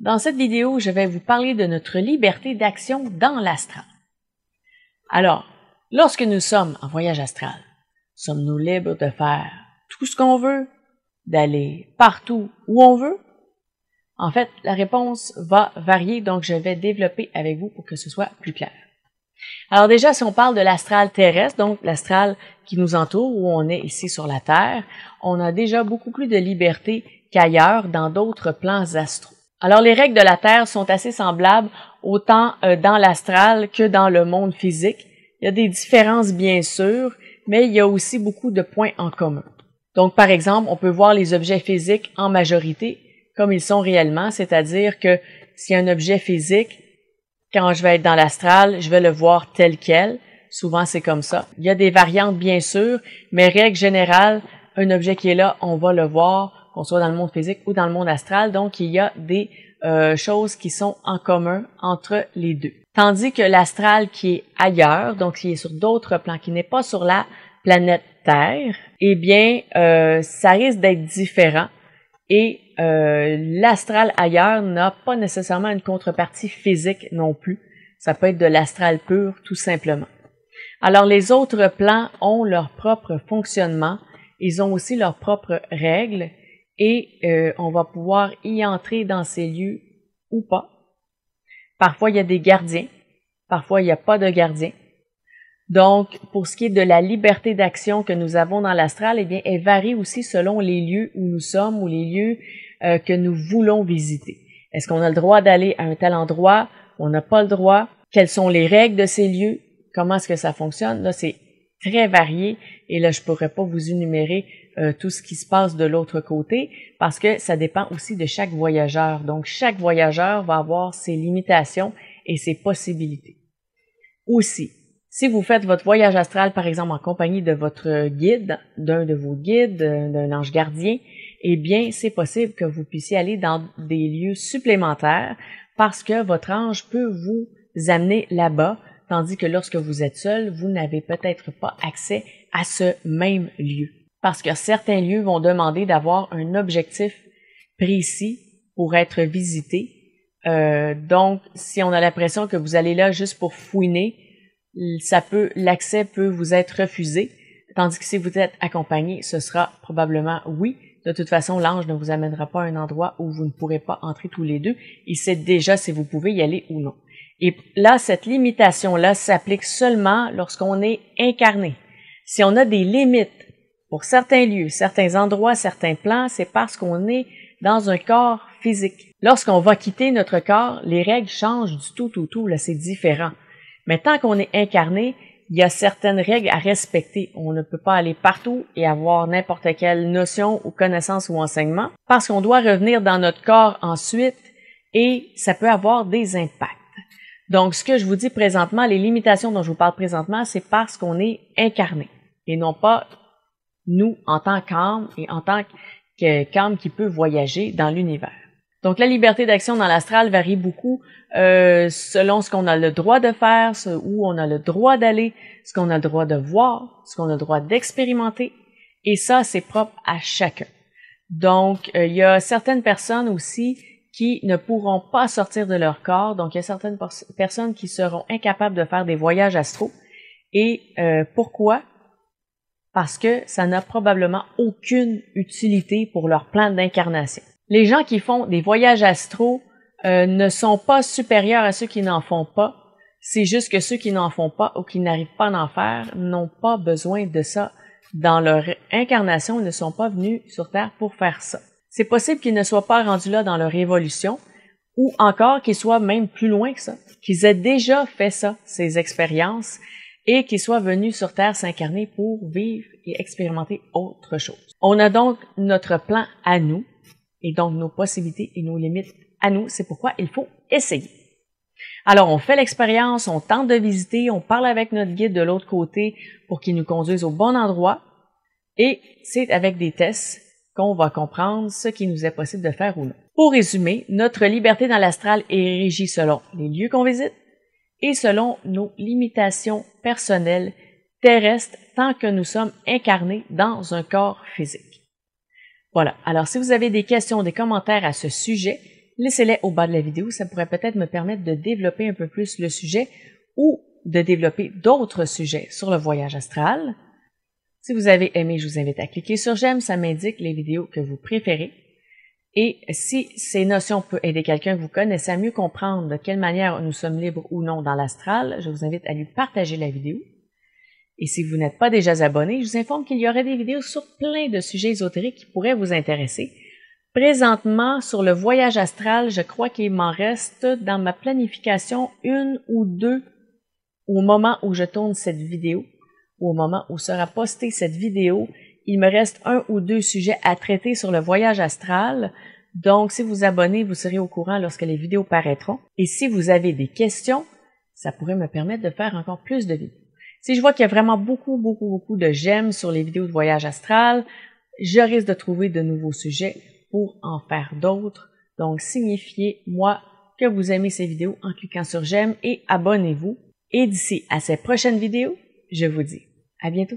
Dans cette vidéo, je vais vous parler de notre liberté d'action dans l'astral. Alors, lorsque nous sommes en voyage astral, sommes-nous libres de faire tout ce qu'on veut, d'aller partout où on veut? En fait, la réponse va varier, donc je vais développer avec vous pour que ce soit plus clair. Alors déjà, si on parle de l'astral terrestre, donc l'astral qui nous entoure, où on est ici sur la Terre, on a déjà beaucoup plus de liberté qu'ailleurs dans d'autres plans astraux. Alors les règles de la Terre sont assez semblables autant dans l'astral que dans le monde physique. Il y a des différences bien sûr, mais il y a aussi beaucoup de points en commun. Donc par exemple, on peut voir les objets physiques en majorité comme ils sont réellement, c'est-à-dire que s'il y a un objet physique, quand je vais être dans l'astral, je vais le voir tel quel. Souvent, c'est comme ça. Il y a des variantes, bien sûr, mais règle générale, un objet qui est là, on va le voir, qu'on soit dans le monde physique ou dans le monde astral. Donc, il y a des choses qui sont en commun entre les deux. Tandis que l'astral qui est ailleurs, donc qui est sur d'autres plans, qui n'est pas sur la planète Terre, eh bien, ça risque d'être différent. Et l'astral ailleurs n'a pas nécessairement une contrepartie physique non plus. Ça peut être de l'astral pur, tout simplement. Alors, les autres plans ont leur propre fonctionnement. Ils ont aussi leurs propres règles. Et on va pouvoir y entrer dans ces lieux ou pas. Parfois, il y a des gardiens. Parfois, il n'y a pas de gardiens. Donc, pour ce qui est de la liberté d'action que nous avons dans l'astral, eh bien, elle varie aussi selon les lieux où nous sommes ou les lieux que nous voulons visiter. Est-ce qu'on a le droit d'aller à un tel endroit? On n'a pas le droit? Quelles sont les règles de ces lieux? Comment est-ce que ça fonctionne? Là, c'est très varié et là, je pourrais pas vous énumérer tout ce qui se passe de l'autre côté parce que ça dépend aussi de chaque voyageur. Donc, chaque voyageur va avoir ses limitations et ses possibilités. Aussi, si vous faites votre voyage astral, par exemple, en compagnie de votre guide, d'un de vos guides, d'un ange gardien, eh bien, c'est possible que vous puissiez aller dans des lieux supplémentaires parce que votre ange peut vous amener là-bas, tandis que lorsque vous êtes seul, vous n'avez peut-être pas accès à ce même lieu. Parce que certains lieux vont demander d'avoir un objectif précis pour être visité. Donc, si on a l'impression que vous allez là juste pour fouiner, l'accès peut vous être refusé, tandis que si vous êtes accompagné, ce sera probablement oui. De toute façon, l'ange ne vous amènera pas à un endroit où vous ne pourrez pas entrer tous les deux. Il sait déjà si vous pouvez y aller ou non. Et là, cette limitation-là s'applique seulement lorsqu'on est incarné. Si on a des limites pour certains lieux, certains endroits, certains plans, c'est parce qu'on est dans un corps physique. Lorsqu'on va quitter notre corps, les règles changent du tout, là, c'est différent. Mais tant qu'on est incarné, il y a certaines règles à respecter. On ne peut pas aller partout et avoir n'importe quelle notion ou connaissance ou enseignement parce qu'on doit revenir dans notre corps ensuite et ça peut avoir des impacts. Donc, ce que je vous dis présentement, les limitations dont je vous parle présentement, c'est parce qu'on est incarné et non pas nous en tant qu'âme et en tant qu'âme qui peut voyager dans l'univers. Donc, la liberté d'action dans l'astral varie beaucoup selon ce qu'on a le droit de faire, où on a le droit d'aller, ce qu'on a le droit de voir, ce qu'on a le droit d'expérimenter. Et ça, c'est propre à chacun. Donc, il y a certaines personnes aussi qui ne pourront pas sortir de leur corps. Donc, il y a certaines personnes qui seront incapables de faire des voyages astraux. Et pourquoi? Parce que ça n'a probablement aucune utilité pour leur plan d'incarnation. Les gens qui font des voyages astraux ne sont pas supérieurs à ceux qui n'en font pas. C'est juste que ceux qui n'en font pas ou qui n'arrivent pas à en faire n'ont pas besoin de ça. Dans leur incarnation, ils ne sont pas venus sur Terre pour faire ça. C'est possible qu'ils ne soient pas rendus là dans leur évolution ou encore qu'ils soient même plus loin que ça, qu'ils aient déjà fait ça, ces expériences, et qu'ils soient venus sur Terre s'incarner pour vivre et expérimenter autre chose. On a donc notre plan à nous, et donc nos possibilités et nos limites à nous. C'est pourquoi il faut essayer. Alors, on fait l'expérience, on tente de visiter, on parle avec notre guide de l'autre côté pour qu'il nous conduise au bon endroit. Et c'est avec des tests qu'on va comprendre ce qui nous est possible de faire ou non. Pour résumer, notre liberté dans l'astral est régie selon les lieux qu'on visite et selon nos limitations personnelles terrestres tant que nous sommes incarnés dans un corps physique. Voilà. Alors, si vous avez des questions, des commentaires à ce sujet, laissez-les au bas de la vidéo. Ça pourrait peut-être me permettre de développer un peu plus le sujet ou de développer d'autres sujets sur le voyage astral. Si vous avez aimé, je vous invite à cliquer sur j'aime, ça m'indique les vidéos que vous préférez. Et si ces notions peuvent aider quelqu'un que vous connaissez à mieux comprendre de quelle manière nous sommes libres ou non dans l'astral, je vous invite à lui partager la vidéo. Et si vous n'êtes pas déjà abonné, je vous informe qu'il y aurait des vidéos sur plein de sujets ésotériques qui pourraient vous intéresser. Présentement, sur le voyage astral, je crois qu'il m'en reste dans ma planification 1 ou 2 au moment où je tourne cette vidéo, ou au moment où sera postée cette vidéo. Il me reste 1 ou 2 sujets à traiter sur le voyage astral. Donc, si vous vous abonnez, vous serez au courant lorsque les vidéos paraîtront. Et si vous avez des questions, ça pourrait me permettre de faire encore plus de vidéos. Si je vois qu'il y a vraiment beaucoup de j'aime sur les vidéos de voyage astral, je risque de trouver de nouveaux sujets pour en faire d'autres. Donc, signifiez-moi que vous aimez ces vidéos en cliquant sur j'aime et abonnez-vous. Et d'ici à ces prochaines vidéos, je vous dis à bientôt.